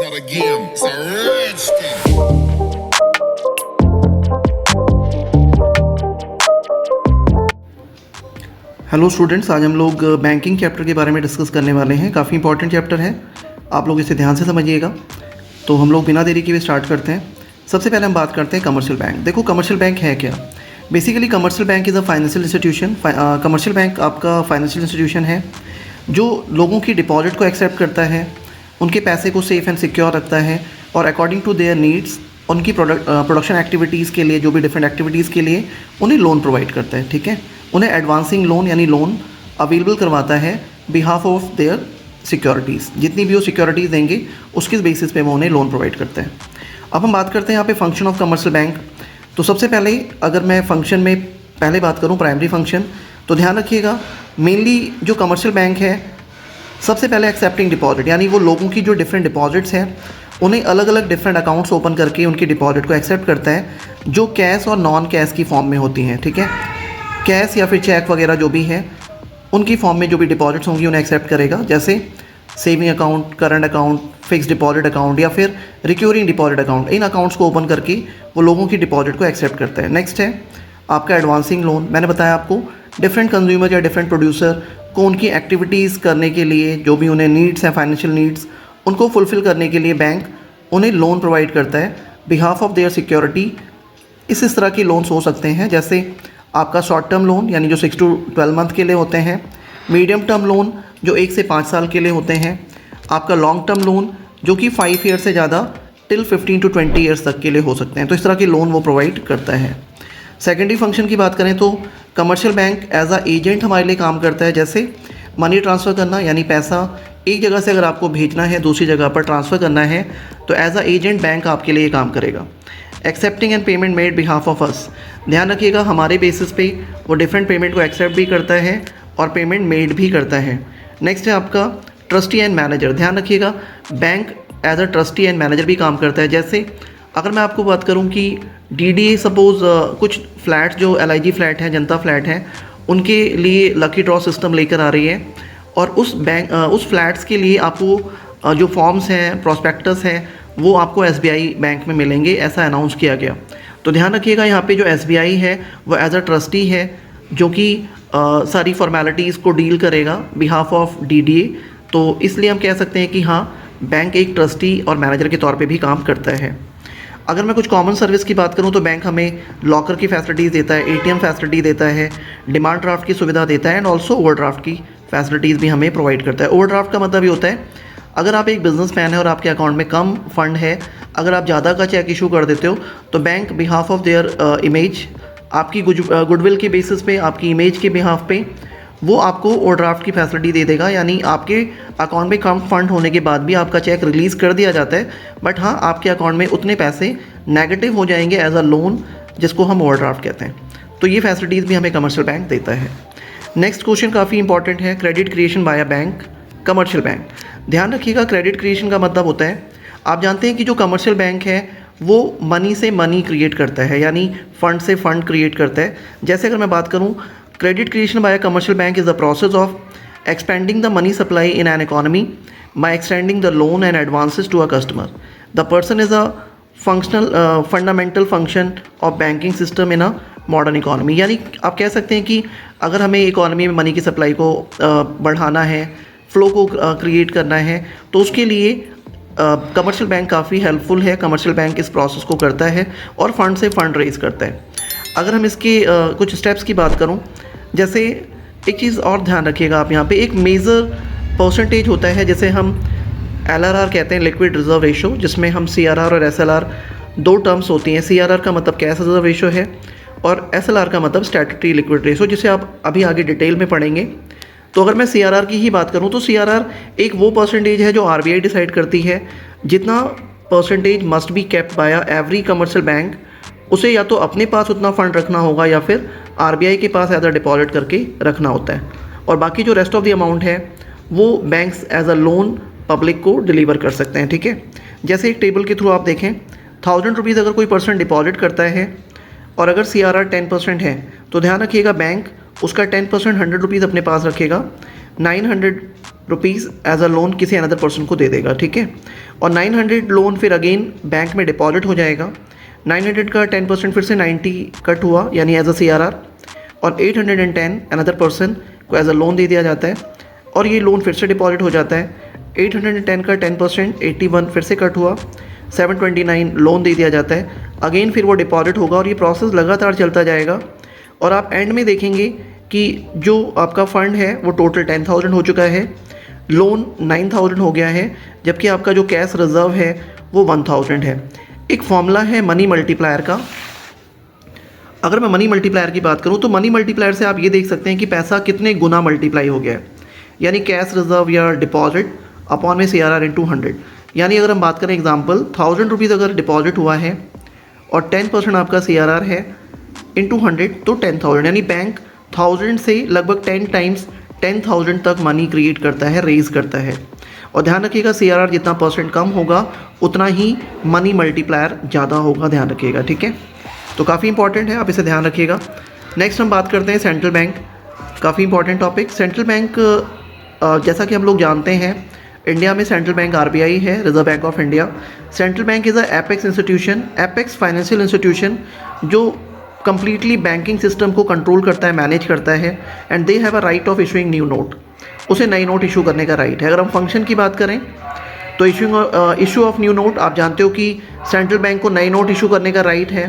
of the game. It's a rich thing. Hello students, आज हम लोग बैंकिंग चैप्टर के बारे में डिस्कस करने वाले हैं। काफ़ी इंपॉर्टेंट चैप्टर है, आप लोग इसे ध्यान से समझिएगा। तो हम लोग बिना देरी के भी स्टार्ट करते हैं। सबसे पहले हम बात करते हैं कमर्शियल बैंक। देखो कमर्शियल बैंक है क्या। Basically commercial bank is a financial institution. Commercial bank आपका फाइनेंशियल इंस्टीट्यूशन है जो लोगों की डिपॉजिट को एक्सेप्ट करता है, उनके पैसे को सेफ़ एंड सिक्योर रखता है और अकॉर्डिंग टू देयर नीड्स उनकी प्रोडक्शन एक्टिविटीज़ के लिए, जो भी डिफरेंट एक्टिविटीज़ के लिए उन्हें लोन प्रोवाइड करता है। ठीक है, उन्हें एडवांसिंग लोन यानी लोन अवेलेबल करवाता है बिहाफ ऑफ देयर सिक्योरिटीज़। जितनी भी वो सिक्योरिटीज़ देंगे उसके बेसिस पे वो उन्हें लोन प्रोवाइड करता है। अब हम बात करते हैं यहाँ पे फंक्शन ऑफ कमर्शियल बैंक। तो सबसे पहले अगर मैं फंक्शन में पहले बात करूँ प्राइमरी फंक्शन, तो ध्यान रखिएगा मेनली जो कमर्शियल बैंक है सबसे पहले एक्सेप्टिंग डिपॉजिट, यानी वो लोगों की जो डिफरेंट डिपॉजिट्स हैं उन्हें अलग अलग डिफरेंट अकाउंट्स ओपन करके उनकी डिपॉजिट को एक्सेप्ट करता है जो कैश और नॉन कैश की फॉर्म में होती हैं। ठीक है, कैश या फिर चेक वगैरह जो भी है उनकी फॉर्म में जो भी डिपॉजिट्स होंगी उन्हें एक्सेप्ट करेगा, जैसे saving account, current account, fix deposit account या फिर रिक्योरिंग डिपॉजिट अकाउंट। इन अकाउंट्स को ओपन करके वो लोगों की डिपॉजिट को एक्सेप्ट करता है। नेक्स्ट है आपका एडवांसिंग लोन। मैंने बताया आपको डिफरेंट कंज्यूमर या डिफरेंट प्रोड्यूसर को उनकी एक्टिविटीज़ करने के लिए, जो भी उन्हें नीड्स हैं फाइनेंशियल नीड्स, उनको फुलफ़िल करने के लिए बैंक उन्हें लोन प्रोवाइड करता है बिहाफ ऑफ देयर सिक्योरिटी। इस तरह के लोन्स हो सकते हैं जैसे आपका शॉर्ट टर्म लोन यानी जो 6 to 12 मंथ के लिए होते हैं, मीडियम टर्म लोन जो 1 से 5 साल के लिए होते हैं, आपका लॉन्ग टर्म लोन जो कि 5 ईयर से ज़्यादा टिल 15 to 20 ईयर्स तक के लिए हो सकते हैं। तो इस तरह के लोन वो प्रोवाइड करता है। सेकेंडरी फंक्शन की बात करें तो commercial bank as a agent हमारे लिए काम करता है, जैसे मनी ट्रांसफ़र करना, यानी पैसा एक जगह से अगर आपको भेजना है दूसरी जगह पर ट्रांसफ़र करना है तो एज अ एजेंट बैंक आपके लिए काम करेगा। Accepting and payment made behalf of us. ध्यान रखिएगा हमारे बेसिस पे वो डिफरेंट पेमेंट को एक्सेप्ट भी करता है और पेमेंट मेड भी करता है। नेक्स्ट है आपका ट्रस्टी एंड मैनेजर। ध्यान रखिएगा bank as a trustee and manager भी काम करता है। जैसे अगर मैं आपको बात करूं कि DDA सपोज़ कुछ फ्लैट जो LIG फ्लैट हैं, जनता फ्लैट हैं, उनके लिए लकी ड्रॉ सिस्टम लेकर आ रही है और उस फ्लैट्स के लिए आपको जो फॉर्म्स हैं, प्रॉस्पेक्टस हैं, वो आपको SBI बैंक में मिलेंगे, ऐसा अनाउंस किया गया। तो ध्यान रखिएगा यहाँ पे जो SBI है वो एज अ ट्रस्टी है जो कि सारी फॉर्मेलिटीज़ को डील करेगा बिहाफ ऑफ DDA। तो इसलिए हम कह सकते हैं कि हाँ, बैंक एक ट्रस्टी और मैनेजर के तौर पे भी काम करता है। अगर मैं कुछ कॉमन सर्विस की बात करूं तो बैंक हमें लॉकर की फैसिलिटीज़ देता है, ATM फैसिलिटी देता है, डिमांड ड्राफ्ट की सुविधा देता है एंड ऑल्सो ओवरड्राफ्ट की फैसिलिटीज़ भी हमें प्रोवाइड करता है। ओवरड्राफ्ट का मतलब ये होता है अगर आप एक बिजनेसमैन है और आपके अकाउंट में कम फंड है, अगर आप ज़्यादा का चेक इशू कर देते हो तो bank behalf of their image, आपकी गुडविल के बेसिस पे, आपकी इमेज के बिहाफ पे वो आपको ओवरड्राफ्ट की फैसिलिटी दे देगा। यानी आपके अकाउंट में कम फंड होने के बाद भी आपका चेक रिलीज़ कर दिया जाता है, बट हाँ आपके अकाउंट में उतने पैसे नेगेटिव हो जाएंगे एज अ लोन, जिसको हम ओवरड्राफ्ट कहते हैं। तो ये फैसिलिटीज़ भी हमें कमर्शियल बैंक देता है। नेक्स्ट क्वेश्चन काफ़ी इंपॉर्टेंट है, credit creation bye a bank commercial bank. ध्यान रखिएगा क्रेडिट क्रिएशन का मतलब होता है, आप जानते हैं कि जो कमर्शियल बैंक है वो मनी से मनी क्रिएट करता है, यानी फंड से फंड क्रिएट करता है। जैसे अगर मैं बात करूँ, credit creation by a commercial bank is the process of expanding the money supply in an economy by extending the loan and advances to a customer. The person is a fundamental function of banking system in a modern economy. यानी आप कह सकते हैं कि अगर हमें economy में money की सप्लाई को बढ़ाना है, फ्लो को क्रिएट करना है, तो उसके लिए कमर्शियल बैंक काफ़ी हेल्पफुल है। कमर्शियल बैंक इस प्रोसेस को करता है और फंड से फंड रेज करता है। अगर हम इसके कुछ स्टेप्स की बात करूं, जैसे एक चीज़ और ध्यान रखिएगा आप, यहाँ पे एक मेजर परसेंटेज होता है, जैसे हम LRR कहते हैं, लिक्विड रिजर्व रेशो, जिसमें हम CRR और SLR दो टर्म्स होती हैं। CRR का मतलब कैश रिजर्व रेशो है और SLR का मतलब स्टैट्यूटरी लिक्विड रेशो, जिसे आप अभी आगे डिटेल में पढ़ेंगे। तो अगर मैं CRR की ही बात करूँ तो CRR एक वो परसेंटेज है जो RBI डिसाइड करती है, जितना percentage must be kept bye every commercial bank, उसे या तो अपने पास उतना फ़ंड रखना होगा या फिर RBI के पास एज अ डिपॉजिट करके रखना होता है, और बाकी जो रेस्ट ऑफ द अमाउंट है वो banks as a loan public को डिलीवर कर सकते हैं। ठीक है, जैसे एक टेबल के थ्रू आप देखें, 1000 रुपीज़ अगर कोई पर्सन डिपॉजिट करता है और अगर CRR 10% है तो ध्यान रखिएगा बैंक उसका 10% 100 रुपीज़ अपने पास रखेगा, ₹900 एज अ लोन किसी अनदर पर्सन को दे देगा, ठीक है। और 900 लोन फिर अगेन बैंक में डिपॉजिट हो जाएगा। 900 का 10% फिर से 90 कट हुआ यानी एज अ CRR, और 810 अनदर पर्सन को एज अ लोन दे दिया जाता है और ये लोन फिर से डिपॉजिट हो जाता है। 810 का 10% 81 फिर से कट हुआ, 729 लोन दे दिया जाता है। अगेन फिर वो डिपॉजिट होगा और ये प्रोसेस लगातार चलता जाएगा और आप एंड में देखेंगे कि जो आपका फ़ंड है वो टोटल 10,000 हो चुका है, लोन 9,000 हो गया है, जबकि आपका जो कैश रिजर्व है वो 1,000 है। एक फॉर्मूला है मनी मल्टीप्लायर का। अगर मैं मनी मल्टीप्लायर की बात करूं तो मनी मल्टीप्लायर से आप ये देख सकते हैं कि पैसा कितने गुना मल्टीप्लाई हो गया है, यानी कैश रिजर्व या डिपॉजिट अपॉन में CRR इंटू 100। यानी अगर हम बात करें एग्जांपल 1,000 रुपीज़ अगर डिपॉजिट हुआ है और 10% आपका CRR है इंटू 100 तो 10,000, यानी बैंक 1,000 से लगभग 10 टाइम्स 10,000 तक मनी क्रिएट करता है, रेज करता है। और ध्यान रखिएगा CRR जितना परसेंट कम होगा उतना ही मनी मल्टीप्लायर ज़्यादा होगा, ध्यान रखिएगा, ठीक है। तो काफ़ी इंपॉर्टेंट है, आप इसे ध्यान रखिएगा। नेक्स्ट हम बात करते हैं सेंट्रल बैंक, काफ़ी इंपॉर्टेंट टॉपिक। सेंट्रल बैंक जैसा कि हम लोग जानते हैं इंडिया में सेंट्रल बैंक RBI है, reserve bank of India. Central bank is a apex institution, apex financial institution जो कंप्लीटली बैंकिंग सिस्टम को कंट्रोल करता है, मैनेज करता है, and they have a right of issuing new note. उसे नई नोट इशू करने का राइट है। अगर हम फंक्शन की बात करें तो इशू ऑफ न्यू नोट, आप जानते हो कि सेंट्रल बैंक को नई नोट इशू करने का राइट है,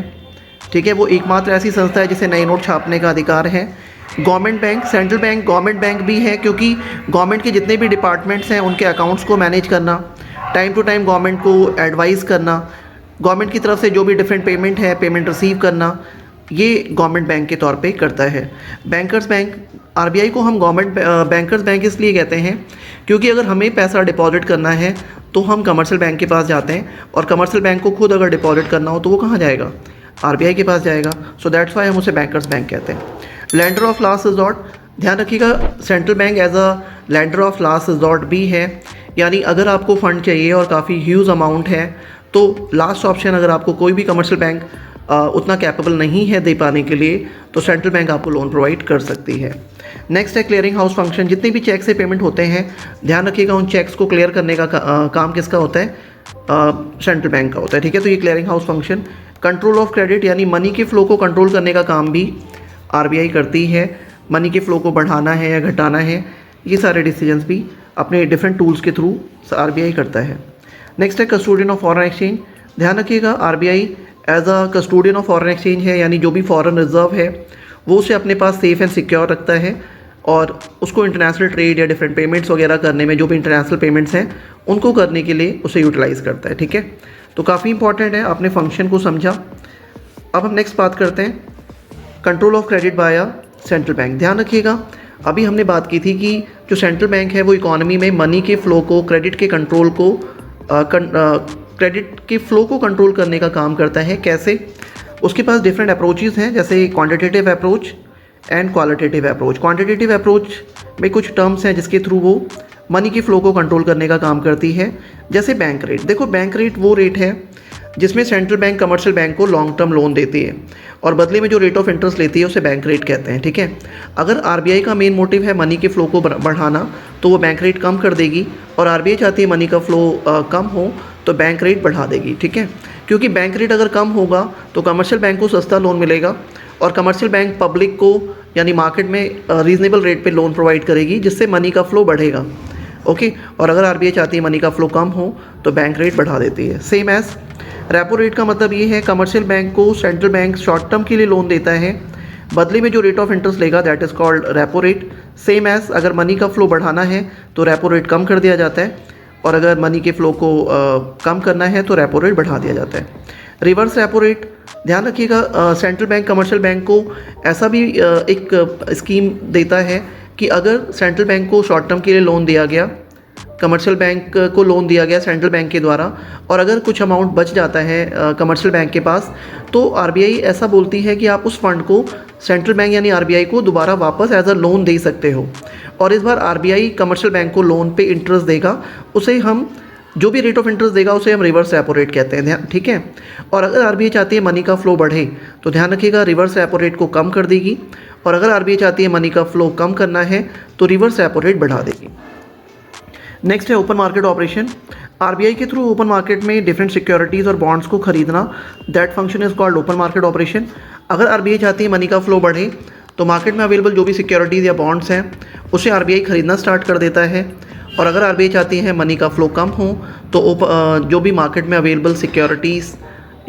ठीक है। वो एकमात्र ऐसी संस्था है जिसे नई नोट छापने का अधिकार है। Government bank, central bank government bank भी है क्योंकि गवर्नमेंट के जितने भी डिपार्टमेंट्स हैं उनके अकाउंट्स को मैनेज करना, टाइम टू टाइम गवर्नमेंट को एडवाइस करना, गवर्नमेंट की तरफ से जो भी डिफरेंट पेमेंट है पेमेंट रिसीव करना, ये गवर्नमेंट बैंक के तौर पे करता है। बैंकर्स बैंक, RBI को हम गवर्नमेंट बैंकर्स बैंक इसलिए कहते हैं क्योंकि अगर हमें पैसा डिपॉजिट करना है तो हम कमर्शियल बैंक के पास जाते हैं और कमर्शियल बैंक को खुद अगर डिपॉजिट करना हो तो वो कहाँ जाएगा, RBI के पास जाएगा। सो दैट्स वाई हम उसे बैंकर्स बैंक कहते हैं। लैंडर ऑफ लास्ट रिजॉर्ट, ध्यान रखिएगा central bank as a lender of last resort भी है, यानी अगर आपको फ़ंड चाहिए और काफ़ी ह्यूज अमाउंट है तो लास्ट ऑप्शन, अगर आपको कोई भी कमर्शियल बैंक उतना कैपेबल नहीं है दे पाने के लिए तो सेंट्रल बैंक आपको लोन प्रोवाइड कर सकती है। नेक्स्ट है क्लियरिंग हाउस फंक्शन। जितने भी चेक से पेमेंट होते हैं ध्यान रखिएगा उन चेक्स को क्लियर करने का काम किसका होता है, सेंट्रल बैंक का होता है, ठीक है। तो ये clearing house function. Control of credit यानी मनी के फ्लो को कंट्रोल करने का काम भी RBI करती है। मनी के फ्लो को बढ़ाना है या घटाना है, ये सारे डिसीजंस भी अपने डिफरेंट टूल्स के थ्रू RBI करता है। नेक्स्ट है कस्टोडियन ऑफ फॉरेन एक्सचेंज। ध्यान रखिएगा RBI as a custodian of foreign exchange है, यानी जो भी फॉरेन रिजर्व है वो उसे अपने पास सेफ़ एंड सिक्योर रखता है और उसको इंटरनेशनल ट्रेड या डिफरेंट पेमेंट्स वगैरह करने में, जो भी इंटरनेशनल पेमेंट्स हैं उनको करने के लिए उसे यूटिलाइज़ करता है, ठीक है। तो काफ़ी इंपॉर्टेंट है, आपने फंक्शन को समझा। अब हम नेक्स्ट बात करते हैं control of credit by central bank. ध्यान रखिएगा अभी हमने बात की थी कि जो सेंट्रल बैंक है वो इकोनॉमी में मनी के फ़्लो को, क्रेडिट के कंट्रोल को, क्रेडिट के फ़्लो को कंट्रोल करने का काम करता है। कैसे? उसके पास डिफरेंट अप्रोचेस हैं, जैसे quantitative approach and qualitative approach. Quantitative approach में कुछ टर्म्स हैं जिसके थ्रू वो मनी के फ़्लो को कंट्रोल करने का काम करती है, जैसे बैंक रेट। देखो बैंक रेट वो रेट है जिसमें सेंट्रल बैंक कमर्शियल बैंक को लॉन्ग टर्म लोन देती है और बदले में जो रेट ऑफ इंटरेस्ट लेती है उसे बैंक रेट कहते हैं, ठीक है। अगर RBI का मेन मोटिव है मनी के फ़्लो को बढ़ाना तो वो बैंक रेट कम कर देगी, और RBI चाहती है मनी का फ़्लो कम हो तो बैंक रेट बढ़ा देगी, ठीक है। क्योंकि बैंक रेट अगर कम होगा तो कमर्शियल बैंक को सस्ता लोन मिलेगा और कमर्शियल बैंक पब्लिक को यानी मार्केट में रीज़नेबल रेट पे लोन प्रोवाइड करेगी, जिससे मनी का फ़्लो बढ़ेगा, ओके। और अगर RBI चाहती है मनी का फ़्लो कम हो तो बैंक रेट बढ़ा देती है। सेम एज़ रेपो रेट का मतलब ये है कमर्शियल बैंक को सेंट्रल बैंक शॉर्ट टर्म के लिए लोन देता है, बदले में जो रेट ऑफ इंटरेस्ट लेगा that is called repo rate. Same as अगर मनी का फ़्लो बढ़ाना है तो रेपो रेट कम कर दिया जाता है, और अगर मनी के फ़्लो को कम करना है तो रेपो रेट बढ़ा दिया जाता है। रिवर्स रेपो रेट, ध्यान रखिएगा सेंट्रल बैंक कमर्शियल बैंक को ऐसा भी एक स्कीम देता है कि अगर सेंट्रल बैंक को शॉर्ट टर्म के लिए लोन दिया गया, कमर्शियल बैंक को लोन दिया गया सेंट्रल बैंक के द्वारा, और अगर कुछ अमाउंट बच जाता है कमर्शियल बैंक के पास, तो RBI ऐसा बोलती है कि आप उस फंड को सेंट्रल बैंक यानी RBI को दोबारा वापस एज अ लोन दे सकते हो, और इस बार RBI कमर्शियल बैंक को लोन पे इंटरेस्ट देगा, उसे हम जो भी रेट ऑफ इंटरेस्ट देगा उसे हम रिवर्स रेपो रेट कहते हैं, ठीक है। और अगर RBI चाहती है मनी का फ़्लो बढ़े तो ध्यान रखिएगा रिवर्स रेपो रेट को कम कर देगी और अगर आरबीआई चाहती है मनी का फ्लो कम करना है तो रिवर्स रेपो रेट बढ़ा देगी। नेक्स्ट है ओपन मार्केट ऑपरेशन। आरबीआई के थ्रू ओपन मार्केट में डिफरेंट सिक्योरिटीज़ और बॉन्ड्स को खरीदना, that function is called open market operation. अगर आरबीआई चाहती है मनी का फ्लो बढ़े तो मार्केट में अवेलेबल जो भी सिक्योरिटीज़ या बॉन्ड्स हैं उसे आरबीआई खरीदना स्टार्ट कर देता है। और अगर आरबीआई चाहती है मनी का फ्लो कम हो तो जो भी मार्केट में अवेलेबल सिक्योरिटीज़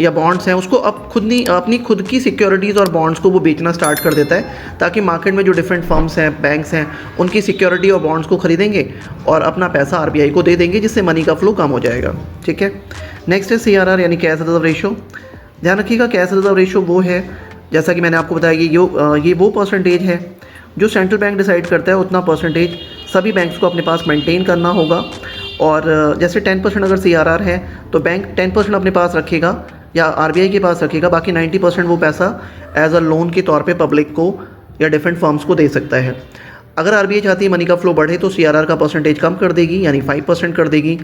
या बॉन्ड्स हैं उसको अपनी खुद की सिक्योरिटीज़ और बॉन्ड्स को वो बेचना स्टार्ट कर देता है, ताकि मार्केट में जो डिफरेंट फर्म्स हैं, बैंक्स हैं, उनकी सिक्योरिटी और बॉन्ड्स को खरीदेंगे और अपना पैसा आरबीआई को दे देंगे, जिससे मनी का फ्लो कम हो जाएगा। ठीक है। नेक्स्ट है सीआरआर यानी कैश रिजर्व रेशो। ध्यान रखिएगा कैश रिजर्व रेशो वो है, जैसा कि मैंने आपको बताया कि ये वो परसेंटेज है जो सेंट्रल बैंक डिसाइड करता है, उतना परसेंटेज सभी बैंक्स को अपने पास मेंटेन करना होगा। और जैसे 10% अगर सीआरआर है तो बैंक 10% अपने पास रखेगा या आरबीआई के पास रखेगा, बाकी 90% वो पैसा एज अ लोन के तौर पे पब्लिक को या डिफरेंट फर्म्स को दे सकता है। अगर आरबीआई चाहती है मनी का फ्लो बढ़े तो सीआरआर का परसेंटेज कम कर देगी, यानी 5% कर देगी।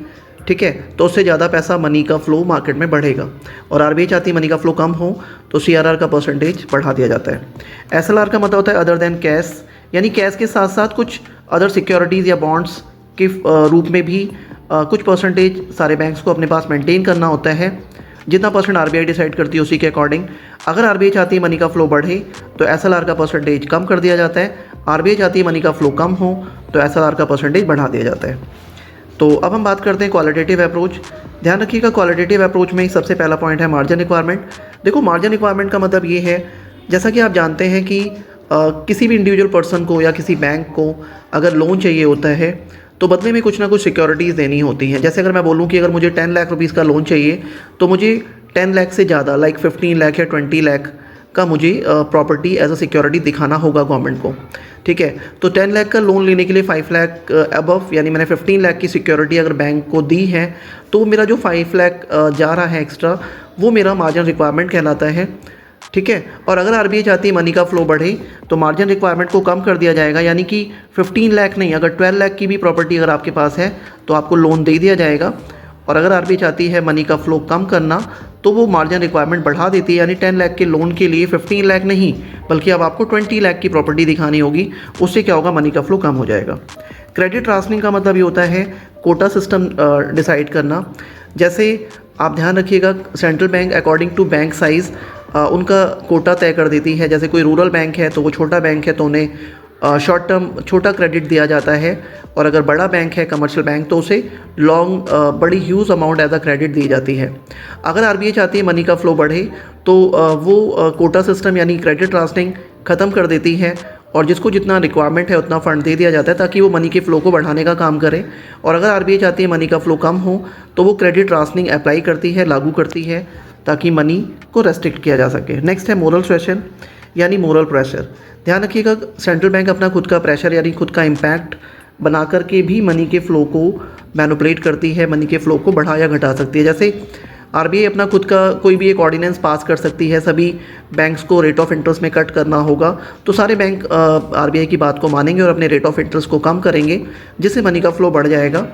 ठीक है, तो उससे ज़्यादा पैसा मनी का फ्लो मार्केट में बढ़ेगा। और आरबीआई चाहती है मनी का फ्लो कम हो तो सीआरआर का परसेंटेज बढ़ा दिया जाता है। एसएलआर का मतलब होता है अदर देन कैश, यानी कैश के साथ साथ कुछ अदर सिक्योरिटीज़ या बॉन्ड्स के रूप में भी कुछ परसेंटेज सारे बैंक्स को अपने पास मेंटेन करना होता है। जितना परसेंट आरबीआई डिसाइड करती है उसी के अकॉर्डिंग। अगर आरबीआई चाहती है मनी का फ्लो बढ़े तो एसएलआर का परसेंटेज कम कर दिया जाता है। आरबीआई चाहती है मनी का फ्लो कम हो तो एसएलआर का परसेंटेज बढ़ा दिया जाता है। तो अब हम बात करते हैं क्वालिटेटिव अप्रोच। ध्यान रखिएगा क्वालिटेटिव अप्रोच में सबसे पहला पॉइंट है मार्जिन रिक्वायरमेंट। देखो मार्जिन रिक्वायरमेंट का मतलब ये है, जैसा कि आप जानते हैं कि किसी भी इंडिविजुअल पर्सन को या किसी बैंक को अगर लोन चाहिए होता है तो बदले में कुछ ना कुछ सिक्योरिटीज़ देनी होती हैं। जैसे अगर मैं बोलूँ कि अगर मुझे 10 लाख रुपीज़ का लोन चाहिए तो मुझे 10 लाख से ज़्यादा लाइक 15 लाख या 20 लाख का मुझे प्रॉपर्टी एज अ सिक्योरिटी दिखाना होगा गवर्नमेंट को। ठीक है, तो 10 लाख का लोन लेने के लिए 5 लाख अबव यानी मैंने 15 लाख की सिक्योरिटी अगर बैंक को दी है तो मेरा जो 5 लाख जा रहा है एक्स्ट्रा वो मेरा मार्जिन रिक्वायरमेंट कहलाता है। ठीक है, और अगर आरबीआई चाहती है मनी का फ्लो बढ़े तो मार्जिन रिक्वायरमेंट को कम कर दिया जाएगा, यानी कि 15 लाख नहीं, अगर 12 लाख की भी प्रॉपर्टी अगर आपके पास है तो आपको लोन दे दिया जाएगा। और अगर आरबीआई चाहती है मनी का फ्लो कम करना तो वो मार्जिन रिक्वायरमेंट बढ़ा देती है, यानी 10 लाख के लोन के लिए 15 लाख नहीं बल्कि अब आपको 20 लाख की प्रॉपर्टी दिखानी होगी। उससे क्या होगा, मनी का फ्लो कम हो जाएगा। क्रेडिट राशनिंग का मतलब ये होता है कोटा सिस्टम डिसाइड करना। जैसे आप ध्यान रखिएगा central bank according to bank size उनका कोटा तय कर देती है। जैसे कोई रूरल बैंक है तो वो छोटा बैंक है तो उन्हें शॉर्ट टर्म छोटा क्रेडिट दिया जाता है, और अगर बड़ा बैंक है कमर्शियल बैंक तो उसे लॉन्ग बड़ी huge amount as a credit दी जाती है। अगर आरबीआई चाहती है मनी का फ्लो बढ़े तो वो कोटा सिस्टम यानी क्रेडिट राशनिंग ख़त्म कर देती है और जिसको जितना रिक्वायरमेंट है उतना फ़ंड दे दिया जाता है ताकि वो मनी के फ़्लो को बढ़ाने का काम करे। और अगर आरबीआई चाहती है मनी का फ़्लो कम हो तो वो क्रेडिट राशनिंग अप्लाई करती है, लागू करती है ताकि मनी को रेस्ट्रिक्ट किया जा सके। नेक्स्ट है मोरल सुएशन यानी मोरल प्रेशर। ध्यान रखिएगा सेंट्रल बैंक अपना खुद का प्रेशर यानी खुद का इम्पैक्ट बना करके भी मनी के फ़्लो को मैनिपुलेट करती है, मनी के फ़्लो को बढ़ा या घटा सकती है। जैसे आरबीआई अपना खुद का कोई भी एक ऑर्डिनेंस पास कर सकती है, सभी बैंक्स को रेट ऑफ इंटरेस्ट में कट करना होगा तो सारे बैंक आरबीआई की बात को मानेंगे और अपने रेट ऑफ इंटरेस्ट को कम करेंगे, जिससे मनी का फ़्लो बढ़ जाएगा।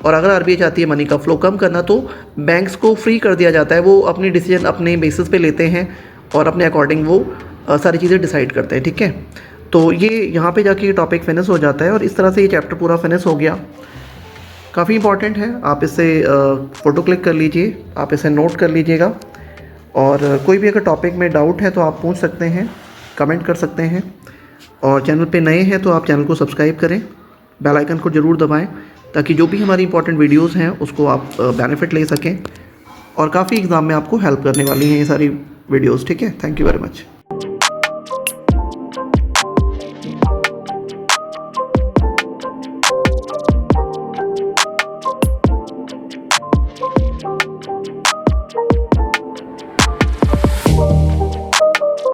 और अगर आरबीआई चाहती है मनी का फ़्लो कम करना तो बैंक्स को फ्री कर दिया जाता है, वो अपनी डिसीजन अपने बेसिस पे लेते हैं और अपने अकॉर्डिंग वो सारी चीज़ें डिसाइड करते हैं। ठीक है, तो ये यहाँ पे जाके ये टॉपिक फिनिश हो जाता है और इस तरह से ये चैप्टर पूरा फिनिश हो गया। काफ़ी इंपॉर्टेंट है, आप इसे फ़ोटो क्लिक कर लीजिए, आप इसे नोट कर लीजिएगा। और कोई भी अगर टॉपिक में डाउट है तो आप पूछ सकते हैं, कमेंट कर सकते हैं। और चैनल पे नए हैं तो आप चैनल को सब्सक्राइब करें, बेल आइकन को ज़रूर दबाएं ताकि जो भी हमारी इंपॉर्टेंट वीडियोस हैं उसको आप बेनिफिट ले सकें। और काफ़ी एग्ज़ाम में आपको हेल्प करने वाली हैं ये सारी वीडियोस। ठीक है, थैंक यू वेरी मच।